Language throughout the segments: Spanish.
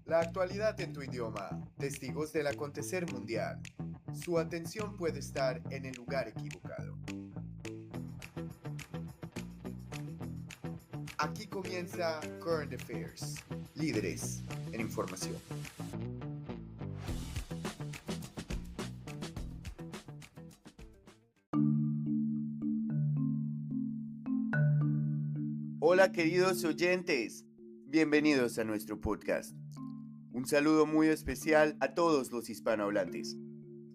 La actualidad en tu idioma, testigos del acontecer mundial. Su atención puede estar en el lugar equivocado. Aquí comienza Current Affairs, líderes en información. Hola queridos oyentes, bienvenidos a nuestro podcast. Un saludo muy especial a todos los hispanohablantes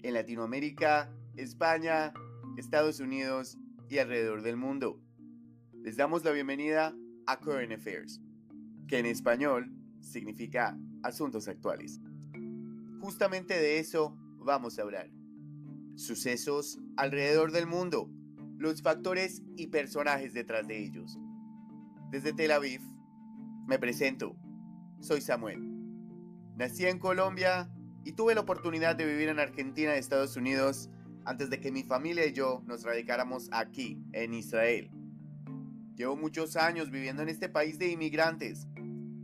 en Latinoamérica, España, Estados Unidos y alrededor del mundo. Les damos la bienvenida a Current Affairs, que en español significa asuntos actuales. Justamente de eso vamos a hablar. Sucesos alrededor del mundo, los factores y personajes detrás de ellos. Desde Tel Aviv, me presento. Soy Samuel. Nací en Colombia y tuve la oportunidad de vivir en Argentina y Estados Unidos antes de que mi familia y yo nos radicáramos aquí, en Israel. Llevo muchos años viviendo en este país de inmigrantes,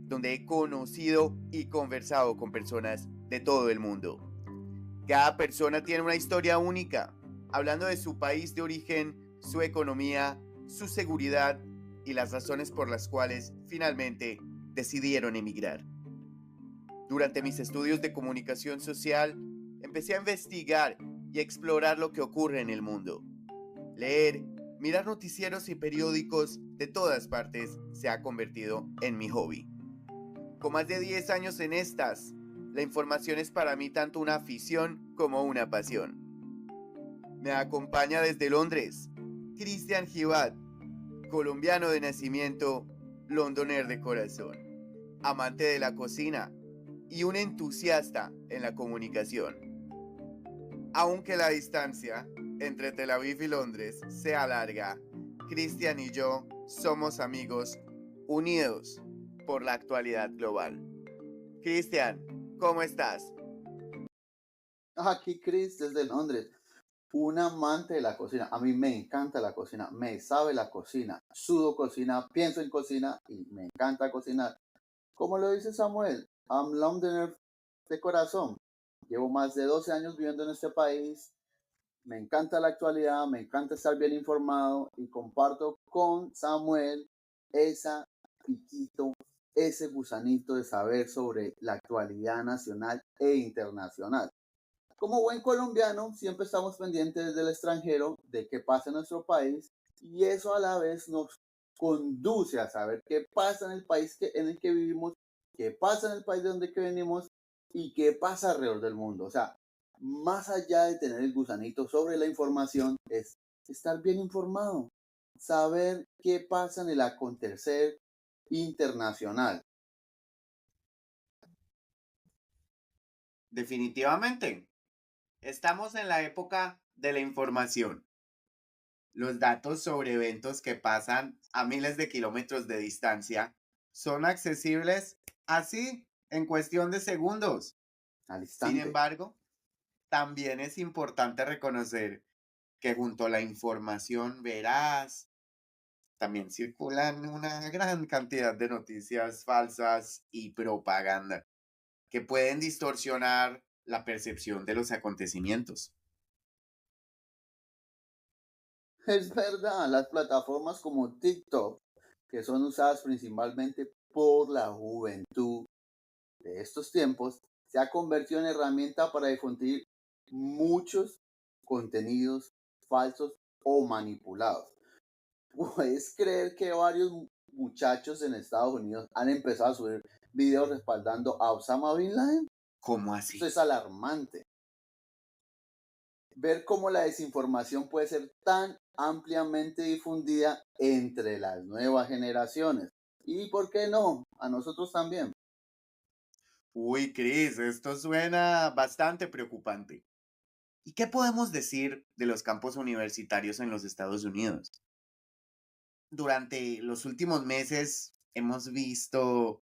donde he conocido y conversado con personas de todo el mundo. Cada persona tiene una historia única, hablando de su país de origen, su economía, su seguridad y las razones por las cuales finalmente decidieron emigrar. Durante mis estudios de comunicación social, empecé a investigar y a explorar lo que ocurre en el mundo. Leer, mirar noticieros y periódicos de todas partes se ha convertido en mi hobby. Con más de 10 años en estas, la información es para mí tanto una afición como una pasión. Me acompaña desde Londres Cristian Givat, colombiano de nacimiento, londoner de corazón, amante de la cocina y un entusiasta en la comunicación. Aunque la distancia entre Tel Aviv y Londres sea larga, Cristian y yo somos amigos unidos por la actualidad global. Cristian, ¿cómo estás? Aquí Chris desde Londres, un amante de la cocina. A mí me encanta la cocina, me sabe la cocina, sudo cocina, pienso en cocina y me encanta cocinar. Como lo dice Samuel, I'm Londoner de corazón. Llevo más de 12 años viviendo en este país. Me encanta la actualidad, me encanta estar bien informado y comparto con Samuel esa piquito, ese gusanito de saber sobre la actualidad nacional e internacional. Como buen colombiano, siempre estamos pendientes del extranjero, de qué pasa en nuestro país, y eso a la vez nos conduce a saber qué pasa en el país en el que vivimos, qué pasa en el país de donde que venimos y qué pasa alrededor del mundo. O sea, más allá de tener el gusanito sobre la información, es estar bien informado, saber qué pasa en el acontecer internacional. Definitivamente, estamos en la época de la información. Los datos sobre eventos que pasan a miles de kilómetros de distancia son accesibles así en cuestión de segundos. Al Sin instante. embargo, también es importante reconocer que junto a la información veraz, también circulan una gran cantidad de noticias falsas y propaganda que pueden distorsionar la percepción de los acontecimientos. Es verdad, las plataformas como TikTok, que son usadas principalmente por la juventud de estos tiempos, se ha convertido en herramienta para difundir muchos contenidos falsos o manipulados. ¿Puedes creer que varios muchachos en Estados Unidos han empezado a subir videos respaldando a Osama Bin Laden? ¿Cómo Eso así? es alarmante. Ver cómo la desinformación puede ser tan ampliamente difundida entre las nuevas generaciones. Y por qué no, a nosotros también. Uy, Cris, esto suena bastante preocupante. ¿Y qué podemos decir de los campus universitarios en los Estados Unidos? Durante los últimos meses hemos visto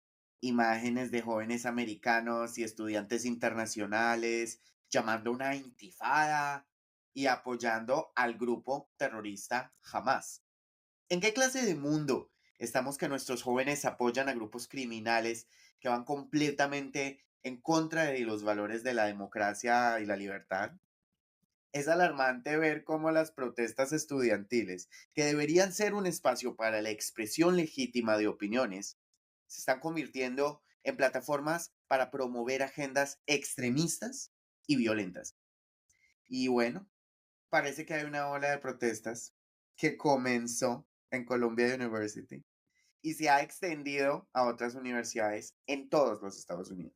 imágenes de jóvenes americanos y estudiantes internacionales llamando a una intifada y apoyando al grupo terrorista Hamas. ¿En qué clase de mundo Estamos que nuestros jóvenes apoyan a grupos criminales que van completamente en contra de los valores de la democracia y la libertad. Es alarmante ver cómo las protestas estudiantiles, que deberían ser un espacio para la expresión legítima de opiniones, se están convirtiendo en plataformas para promover agendas extremistas y violentas. Y bueno, parece que hay una ola de protestas que comenzó en Columbia University y se ha extendido a otras universidades en todos los Estados Unidos.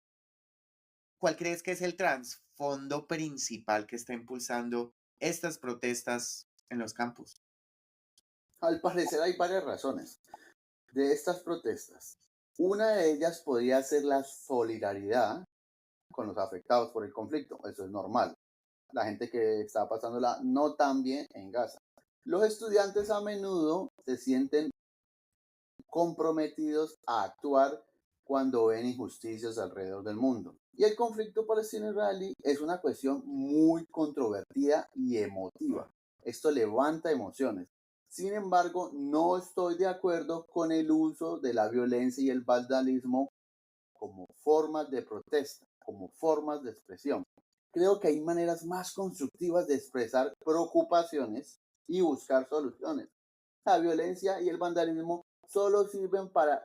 ¿Cuál crees que es el trasfondo principal que está impulsando estas protestas en los campus? Al parecer hay varias razones de estas protestas. Una de ellas podría ser la solidaridad con los afectados por el conflicto. Eso es normal. La gente que está pasándola no tan bien en Gaza. Los estudiantes a menudo se sienten comprometidos a actuar cuando ven injusticias alrededor del mundo. Y el conflicto palestino-israelí es una cuestión muy controvertida y emotiva. Esto levanta emociones. Sin embargo, no estoy de acuerdo con el uso de la violencia y el vandalismo como formas de protesta, como formas de expresión. Creo que hay maneras más constructivas de expresar preocupaciones y buscar soluciones. La violencia y el vandalismo solo sirven para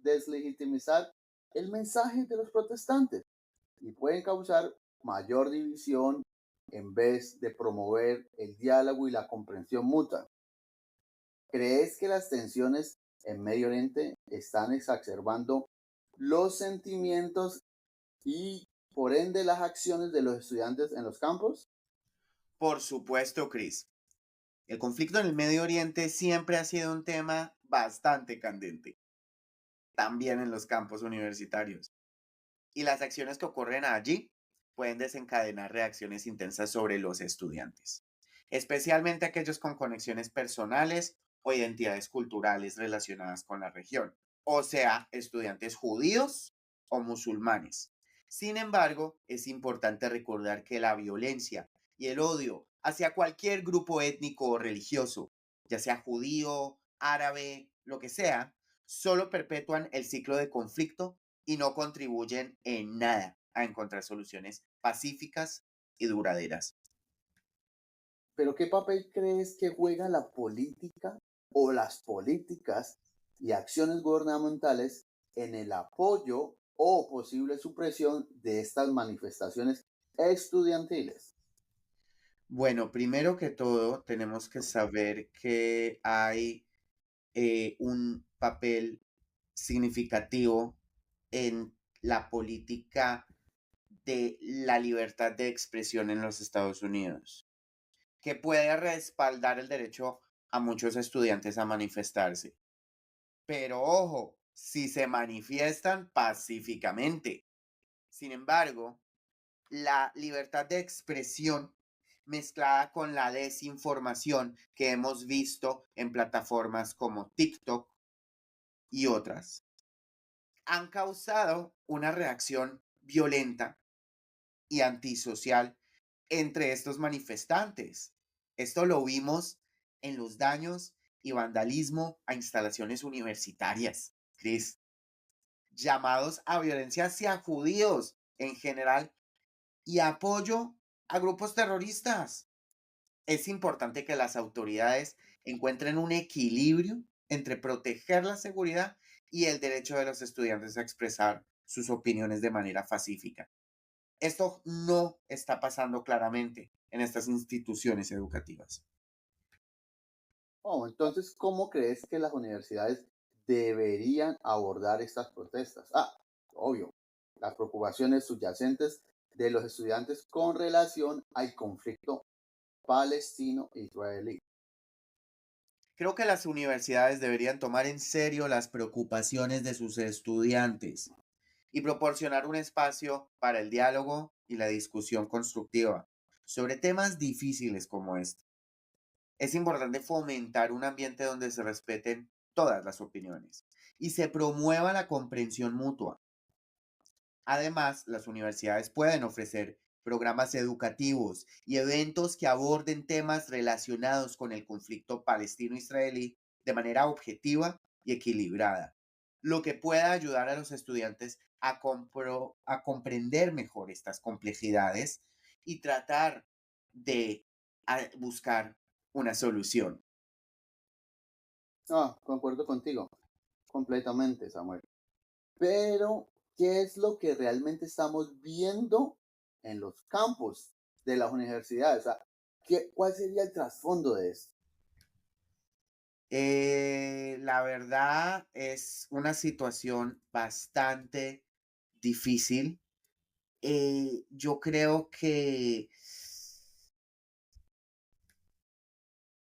deslegitimizar el mensaje de los protestantes y pueden causar mayor división en vez de promover el diálogo y la comprensión mutua. ¿Crees que las tensiones en Medio Oriente están exacerbando los sentimientos y por ende las acciones de los estudiantes en los campos? Por supuesto, Chris. El conflicto en el Medio Oriente siempre ha sido un tema bastante candente, también en los campos universitarios. Y las acciones que ocurren allí pueden desencadenar reacciones intensas sobre los estudiantes, especialmente aquellos con conexiones personales o identidades culturales relacionadas con la región, o sea, estudiantes judíos o musulmanes. Sin embargo, es importante recordar que la violencia y el odio hacia cualquier grupo étnico o religioso, ya sea judío, árabe, lo que sea, solo perpetúan el ciclo de conflicto y no contribuyen en nada a encontrar soluciones pacíficas y duraderas. Pero ¿qué papel crees que juega la política o las políticas y acciones gubernamentales en el apoyo o posible supresión de estas manifestaciones estudiantiles? Bueno, primero que todo, tenemos que saber que hay un papel significativo en la política de la libertad de expresión en los Estados Unidos, que puede respaldar el derecho a muchos estudiantes a manifestarse. Pero ojo, si se manifiestan pacíficamente. Sin embargo, la libertad de expresión mezclada con la desinformación que hemos visto en plataformas como TikTok y otras, han causado una reacción violenta y antisocial entre estos manifestantes. Esto lo vimos en los daños y vandalismo a instalaciones universitarias, Chris, llamados a violencia hacia judíos en general y apoyo a grupos terroristas. Es importante que las autoridades encuentren un equilibrio entre proteger la seguridad y el derecho de los estudiantes a expresar sus opiniones de manera pacífica. Esto no está pasando claramente en estas instituciones educativas. Oh, entonces, ¿cómo crees que las universidades deberían abordar estas protestas? Obvio, las preocupaciones subyacentes de los estudiantes con relación al conflicto palestino-israelí. Creo que las universidades deberían tomar en serio las preocupaciones de sus estudiantes y proporcionar un espacio para el diálogo y la discusión constructiva sobre temas difíciles como este. Es importante fomentar un ambiente donde se respeten todas las opiniones y se promueva la comprensión mutua. Además, las universidades pueden ofrecer programas educativos y eventos que aborden temas relacionados con el conflicto palestino-israelí de manera objetiva y equilibrada, lo que pueda ayudar a los estudiantes a comprender mejor estas complejidades y tratar de buscar una solución. Concuerdo contigo, completamente, Samuel. Pero, ¿qué es lo que realmente estamos viendo en los campos de las universidades? O sea, ¿cuál sería el trasfondo de esto? La verdad es una situación bastante difícil. Yo creo que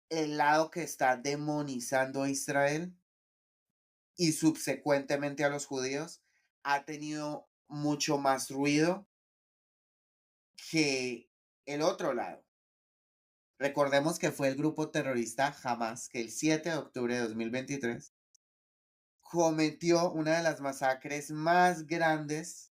el lado que está demonizando a Israel y subsecuentemente a los judíos ha tenido mucho más ruido que el otro lado. Recordemos que fue el grupo terrorista Hamas que el 7 de octubre de 2023 cometió una de las masacres más grandes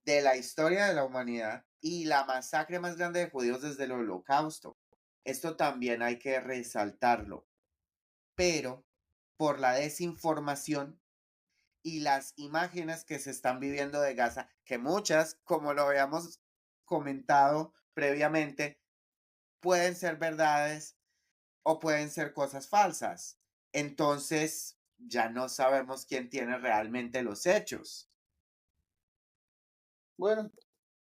de la historia de la humanidad y la masacre más grande de judíos desde el Holocausto. Esto también hay que resaltarlo, pero por la desinformación y las imágenes que se están viviendo de Gaza, que muchas, como lo habíamos comentado previamente, pueden ser verdades o pueden ser cosas falsas. Entonces, ya no sabemos quién tiene realmente los hechos. Bueno,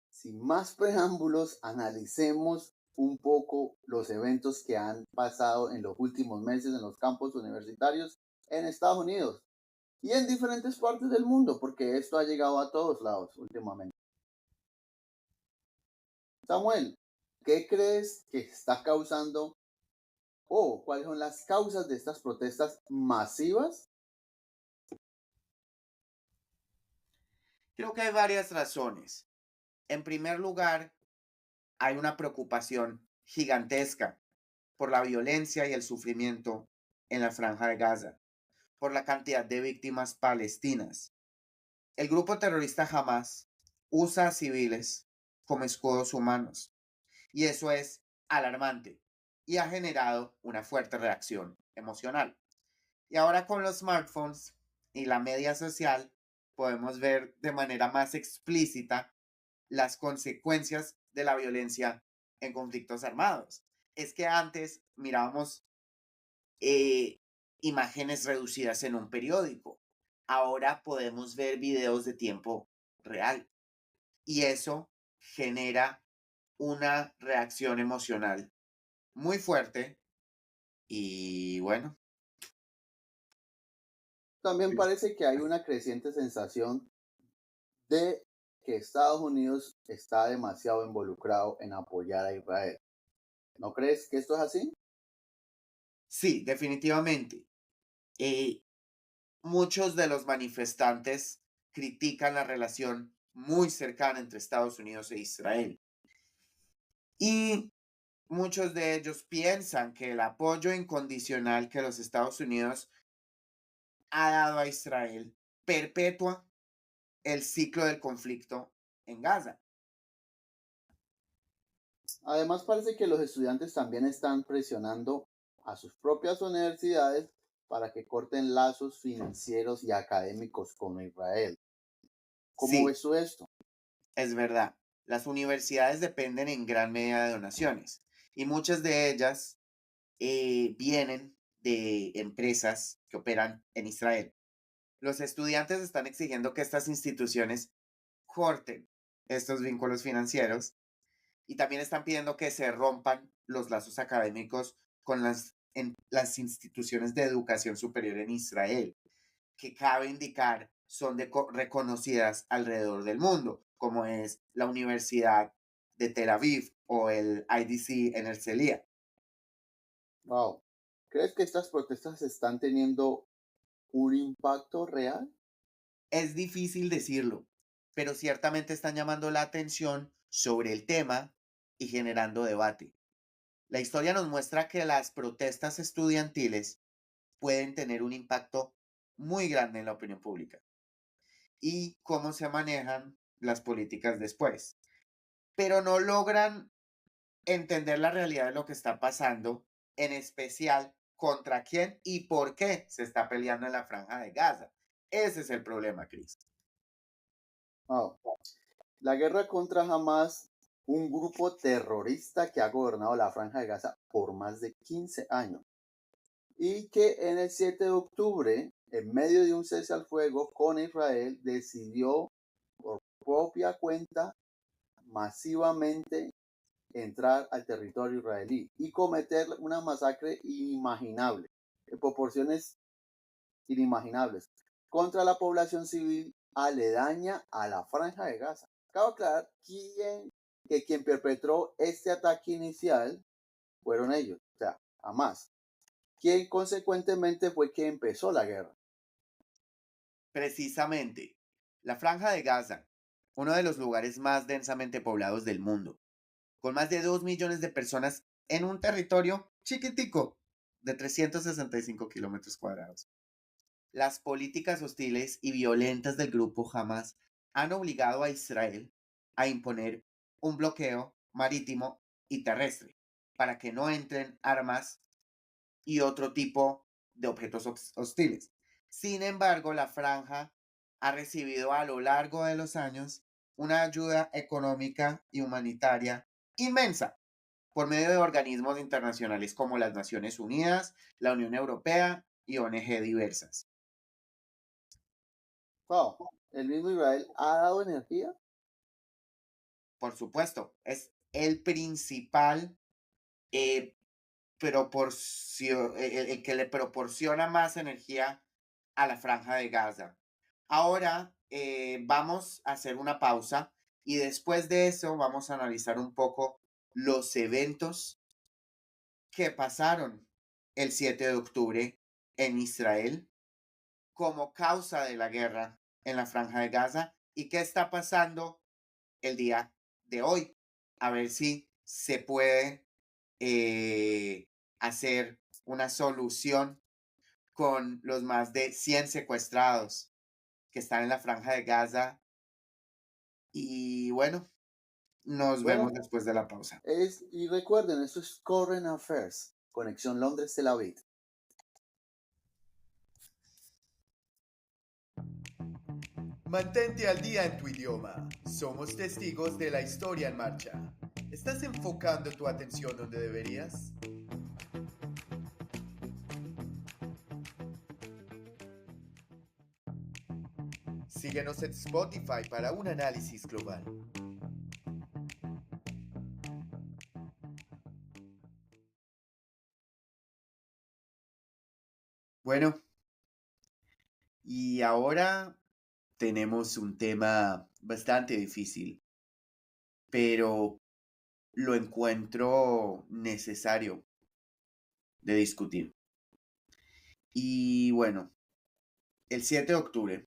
sin más preámbulos, analicemos un poco los eventos que han pasado en los últimos meses en los campos universitarios en Estados Unidos y en diferentes partes del mundo, porque esto ha llegado a todos lados últimamente. Samuel, ¿qué crees que está causando o cuáles son las causas de estas protestas masivas? Creo que hay varias razones. En primer lugar, hay una preocupación gigantesca por la violencia y el sufrimiento en la Franja de Gaza, por la cantidad de víctimas palestinas. El grupo terrorista Hamas usa a civiles como escudos humanos y eso es alarmante y ha generado una fuerte reacción emocional. Y ahora con los smartphones y la media social podemos ver de manera más explícita las consecuencias de la violencia en conflictos armados. Es que antes mirábamos eh, imágenes reducidas en un periódico. Ahora podemos ver videos de tiempo real y eso genera una reacción emocional muy fuerte y bueno, También pues, parece que hay una creciente sensación de que Estados Unidos está demasiado involucrado en apoyar a Israel. ¿No crees que esto es así? sí, definitivamente. Eh, Muchos de los manifestantes critican la relación muy cercana entre Estados Unidos e Israel. Y muchos de ellos piensan que el apoyo incondicional que los Estados Unidos ha dado a Israel perpetúa el ciclo del conflicto en Gaza. Además, parece que los estudiantes también están presionando a sus propias universidades para que corten lazos financieros y académicos con Israel. ¿Cómo Sí, ves tú esto? es verdad. Las universidades dependen en gran medida de donaciones y muchas de ellas vienen de empresas que operan en Israel. Los estudiantes están exigiendo que estas instituciones corten estos vínculos financieros y también están pidiendo que se rompan los lazos académicos con las instituciones de educación superior en Israel, que cabe indicar son reconocidas alrededor del mundo, como es la Universidad de Tel Aviv o el IDC en Herzliya. Wow. ¿Crees que estas protestas están teniendo un impacto real? Es difícil decirlo, pero ciertamente están llamando la atención sobre el tema y generando debate. La historia nos muestra que las protestas estudiantiles pueden tener un impacto muy grande en la opinión pública y cómo se manejan las políticas después, pero no logran entender la realidad de lo que está pasando, en especial contra quién y por qué se está peleando en la Franja de Gaza. Ese es el problema, Chris. Oh. La guerra contra Hamas, un grupo terrorista que ha gobernado la Franja de Gaza por más de 15 años y que en el 7 de octubre, en medio de un cese al fuego con Israel, decidió por propia cuenta masivamente entrar al territorio israelí y cometer una masacre inimaginable, en proporciones inimaginables, contra la población civil aledaña a la Franja de Gaza. Cabe aclarar que quien perpetró este ataque inicial fueron ellos, o sea, Hamas, quien consecuentemente fue quien empezó la guerra. Precisamente, la Franja de Gaza, uno de los lugares más densamente poblados del mundo, con más de 2 millones de personas en un territorio chiquitico de 365 kilómetros cuadrados. Las políticas hostiles y violentas del grupo Hamas han obligado a Israel a imponer un bloqueo marítimo y terrestre para que no entren armas y otro tipo de objetos hostiles. Sin embargo, la franja ha recibido a lo largo de los años una ayuda económica y humanitaria inmensa por medio de organismos internacionales como las Naciones Unidas, la Unión Europea y ONG diversas. Wow, el mismo Israel ha dado energía. Por supuesto, es el principal el que le proporciona más energía a la Franja de Gaza. Ahora vamos a hacer una pausa y después de eso vamos a analizar un poco los eventos que pasaron el 7 de octubre en Israel como causa de la guerra en la Franja de Gaza y qué está pasando el día de hoy. A ver si se puede hacer una solución con los más de 100 secuestrados que están en la Franja de Gaza. Y bueno, nos vemos Bueno, después de la pausa. y recuerden, esto es Current Affairs, Conexión Londres-Tel Aviv. Mantente al día en tu idioma. Somos testigos de la historia en marcha. ¿Estás enfocando tu atención donde deberías? Síguenos en Spotify para un análisis global. Bueno, y ahora tenemos un tema bastante difícil, pero lo encuentro necesario de discutir. Y bueno, el 7 de octubre,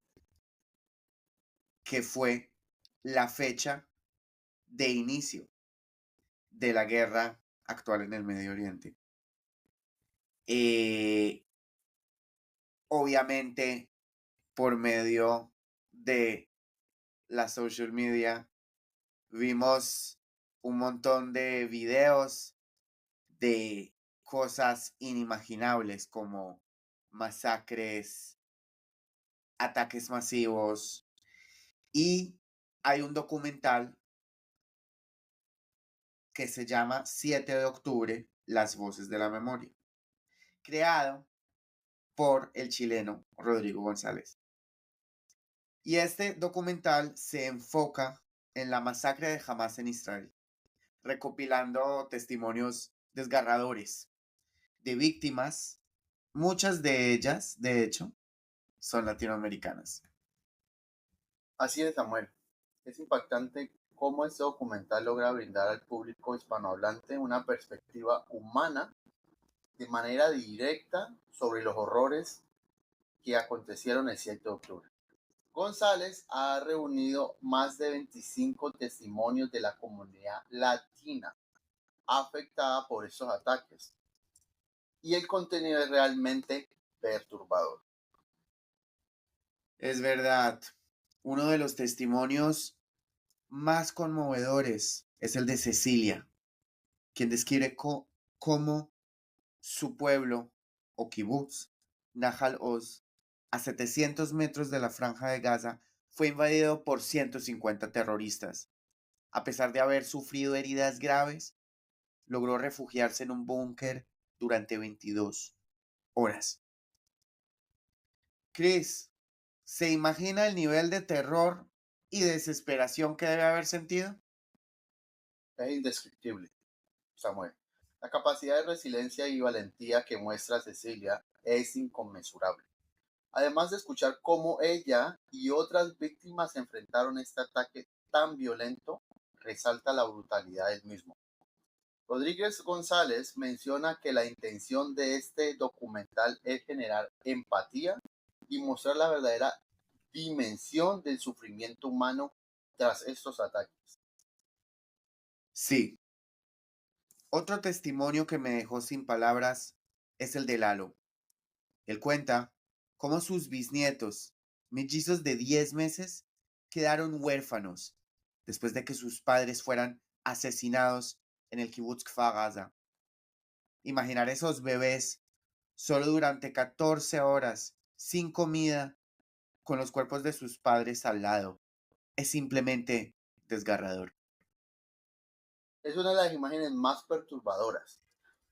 que fue la fecha de inicio de la guerra actual en el Medio Oriente. Obviamente, por medio de la social media, vimos un montón de videos de cosas inimaginables como masacres, ataques masivos y hay un documental que se llama 7 de octubre, Las Voces de la Memoria, creado por el chileno Rodrigo González. Y este documental se enfoca en la masacre de Hamas en Israel, recopilando testimonios desgarradores de víctimas, muchas de ellas, de hecho, son latinoamericanas. Así es, Samuel. Es impactante cómo este documental logra brindar al público hispanohablante una perspectiva humana de manera directa sobre los horrores que acontecieron el 7 de octubre. González ha reunido más de 25 testimonios de la comunidad latina afectada por estos ataques y el contenido es realmente perturbador. Es verdad, uno de los testimonios más conmovedores es el de Cecilia, quien describe cómo su pueblo o kibutz, Nahal Oz, a 700 metros de la franja de Gaza, fue invadido por 150 terroristas. A pesar de haber sufrido heridas graves, logró refugiarse en un búnker durante 22 horas. Chris, ¿se imagina el nivel de terror y desesperación que debe haber sentido? Es indescriptible, Samuel. La capacidad de resiliencia y valentía que muestra Cecilia es inconmensurable. Además de escuchar cómo ella y otras víctimas enfrentaron este ataque tan violento, resalta la brutalidad del mismo. Rodríguez González menciona que la intención de este documental es generar empatía y mostrar la verdadera dimensión del sufrimiento humano tras estos ataques. Sí. Otro testimonio que me dejó sin palabras es el de Lalo. Él cuenta cómo sus bisnietos, mellizos de 10 meses, quedaron huérfanos después de que sus padres fueran asesinados en el kibutz Kfar Aza. Imaginar esos bebés solo durante 14 horas, sin comida, con los cuerpos de sus padres al lado, es simplemente desgarrador. Es una de las imágenes más perturbadoras,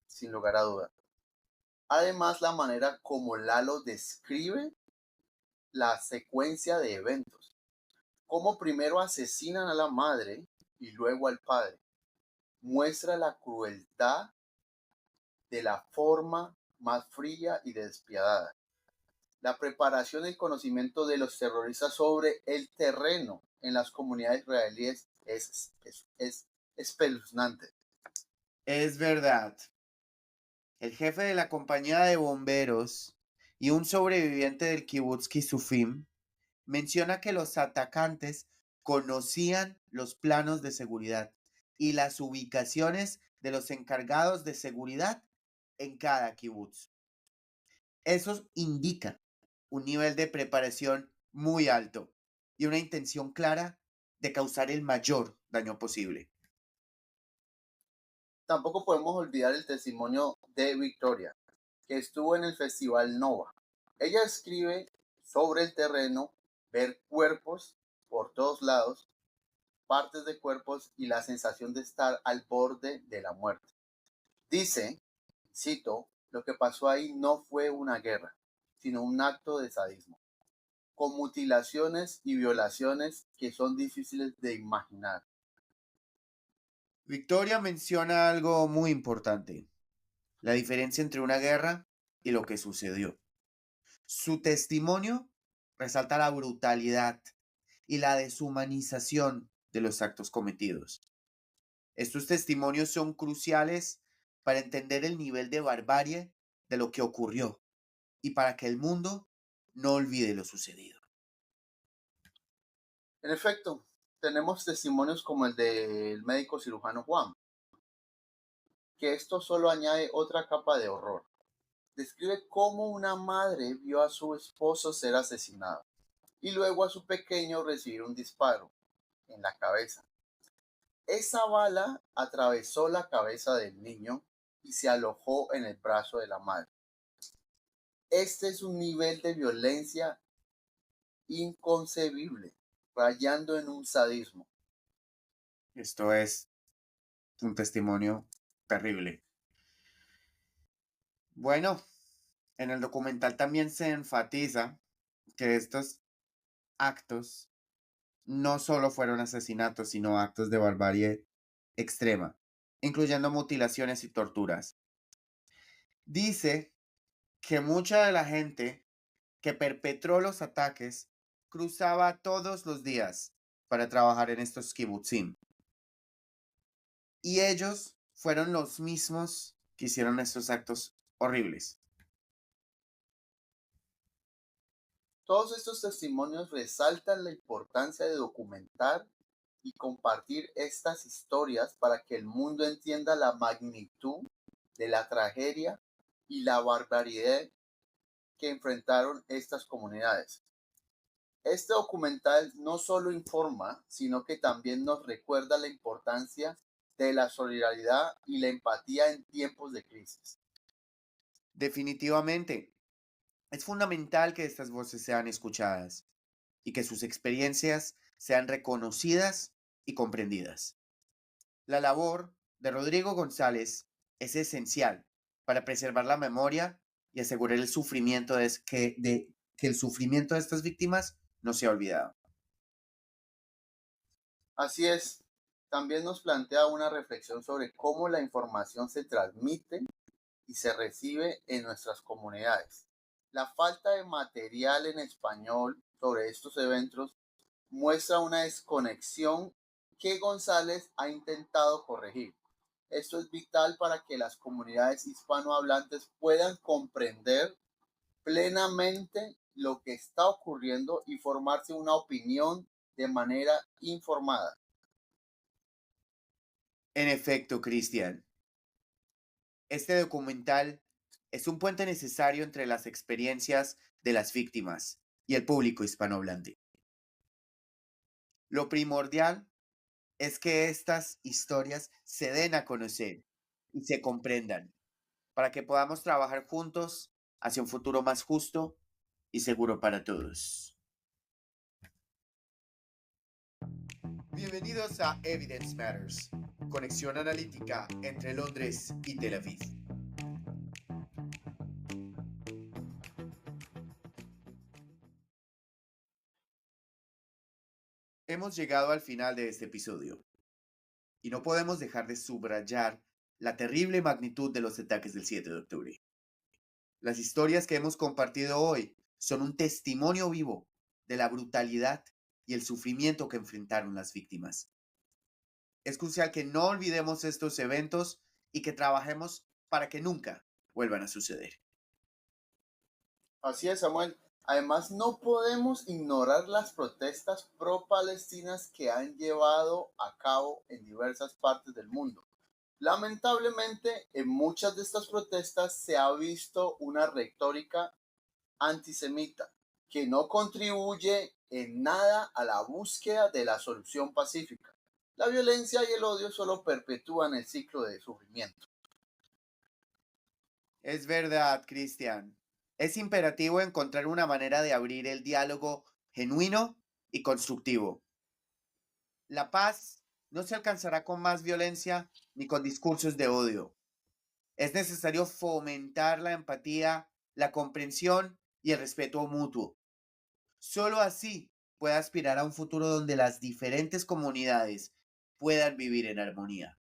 sin lugar a duda. Además, la manera como Lalo describe la secuencia de eventos, cómo primero asesinan a la madre y luego al padre, muestra la crueldad de la forma más fría y despiadada. La preparación y el conocimiento de los terroristas sobre el terreno en las comunidades israelíes es espeluznante. Es verdad. El jefe de la compañía de bomberos y un sobreviviente del kibutz Kisufim menciona que los atacantes conocían los planos de seguridad y las ubicaciones de los encargados de seguridad en cada kibutz. Eso indica un nivel de preparación muy alto y una intención clara de causar el mayor daño posible. Tampoco podemos olvidar el testimonio de Victoria, que estuvo en el Festival Nova. Ella escribe sobre el terreno, ver cuerpos por todos lados, partes de cuerpos y la sensación de estar al borde de la muerte. Dice, cito, lo que pasó ahí no fue una guerra, sino un acto de sadismo, con mutilaciones y violaciones que son difíciles de imaginar. Victoria menciona algo muy importante, la diferencia entre una guerra y lo que sucedió. Su testimonio resalta la brutalidad y la deshumanización de los actos cometidos. Estos testimonios son cruciales para entender el nivel de barbarie de lo que ocurrió y para que el mundo no olvide lo sucedido. En efecto, tenemos testimonios como el del médico cirujano Juan, que esto solo añade otra capa de horror. Describe cómo una madre vio a su esposo ser asesinado y luego a su pequeño recibir un disparo en la cabeza. Esa bala atravesó la cabeza del niño y se alojó en el brazo de la madre. Este es un nivel de violencia inconcebible, rayando en un sadismo. Esto es un testimonio terrible. Bueno, en el documental también se enfatiza que estos actos no solo fueron asesinatos, sino actos de barbarie extrema, incluyendo mutilaciones y torturas. Dice que mucha de la gente que perpetró los ataques cruzaba todos los días para trabajar en estos kibutzim. Y ellos fueron los mismos que hicieron estos actos horribles. Todos estos testimonios resaltan la importancia de documentar y compartir estas historias para que el mundo entienda la magnitud de la tragedia y la barbaridad que enfrentaron estas comunidades. Este documental no solo informa, sino que también nos recuerda la importancia de la solidaridad y la empatía en tiempos de crisis. Definitivamente, es fundamental que estas voces sean escuchadas y que sus experiencias sean reconocidas y comprendidas. La labor de Rodrigo González es esencial para preservar la memoria y asegurar que el sufrimiento de estas víctimas no sea olvidado. Así es, también nos plantea una reflexión sobre cómo la información se transmite y se recibe en nuestras comunidades. La falta de material en español sobre estos eventos muestra una desconexión que González ha intentado corregir. Esto es vital para que las comunidades hispanohablantes puedan comprender plenamente lo que está ocurriendo y formarse una opinión de manera informada. En efecto, Cristian, este documental es un puente necesario entre las experiencias de las víctimas y el público hispanohablante. Lo primordial es que estas historias se den a conocer y se comprendan para que podamos trabajar juntos hacia un futuro más justo y seguro para todos. Bienvenidos a Evidence Matters, conexión analítica entre Londres y Tel Aviv. Hemos llegado al final de este episodio y no podemos dejar de subrayar la terrible magnitud de los ataques del 7 de octubre. Las historias que hemos compartido hoy son un testimonio vivo de la brutalidad y el sufrimiento que enfrentaron las víctimas. Es crucial que no olvidemos estos eventos y que trabajemos para que nunca vuelvan a suceder. Así es, Samuel. Además, no podemos ignorar las protestas pro-palestinas que han llevado a cabo en diversas partes del mundo. Lamentablemente, en muchas de estas protestas se ha visto una retórica antisemita que no contribuye en nada a la búsqueda de la solución pacífica. La violencia y el odio solo perpetúan el ciclo de sufrimiento. Es verdad, Cristian. Es imperativo encontrar una manera de abrir el diálogo genuino y constructivo. La paz no se alcanzará con más violencia ni con discursos de odio. Es necesario fomentar la empatía, la comprensión y el respeto mutuo. Solo así puede aspirar a un futuro donde las diferentes comunidades puedan vivir en armonía.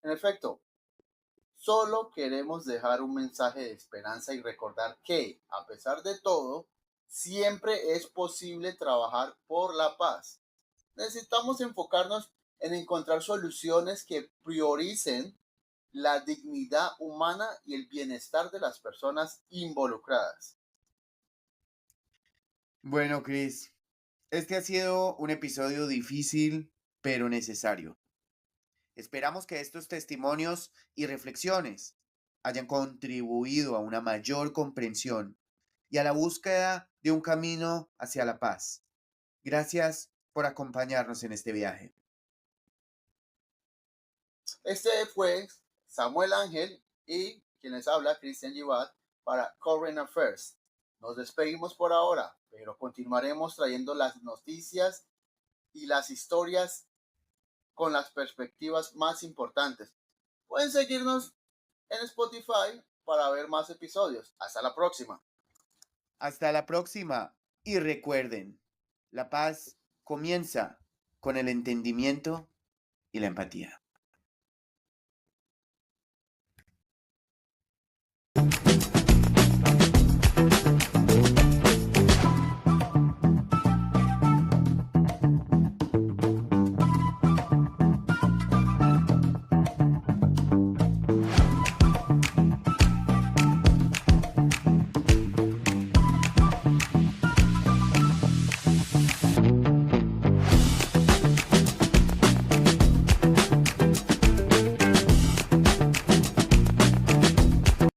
En efecto, solo queremos dejar un mensaje de esperanza y recordar que, a pesar de todo, siempre es posible trabajar por la paz. Necesitamos enfocarnos en encontrar soluciones que prioricen la dignidad humana y el bienestar de las personas involucradas. Bueno, Chris, este ha sido un episodio difícil, pero necesario. Esperamos que estos testimonios y reflexiones hayan contribuido a una mayor comprensión y a la búsqueda de un camino hacia la paz. Gracias por acompañarnos en este viaje. Este fue Samuel Ángel y quien les habla, Cristian Givat, para Current Affairs. Nos despedimos por ahora, pero continuaremos trayendo las noticias y las historias con las perspectivas más importantes. Pueden seguirnos en Spotify para ver más episodios. Hasta la próxima. Hasta la próxima y recuerden, la paz comienza con el entendimiento y la empatía.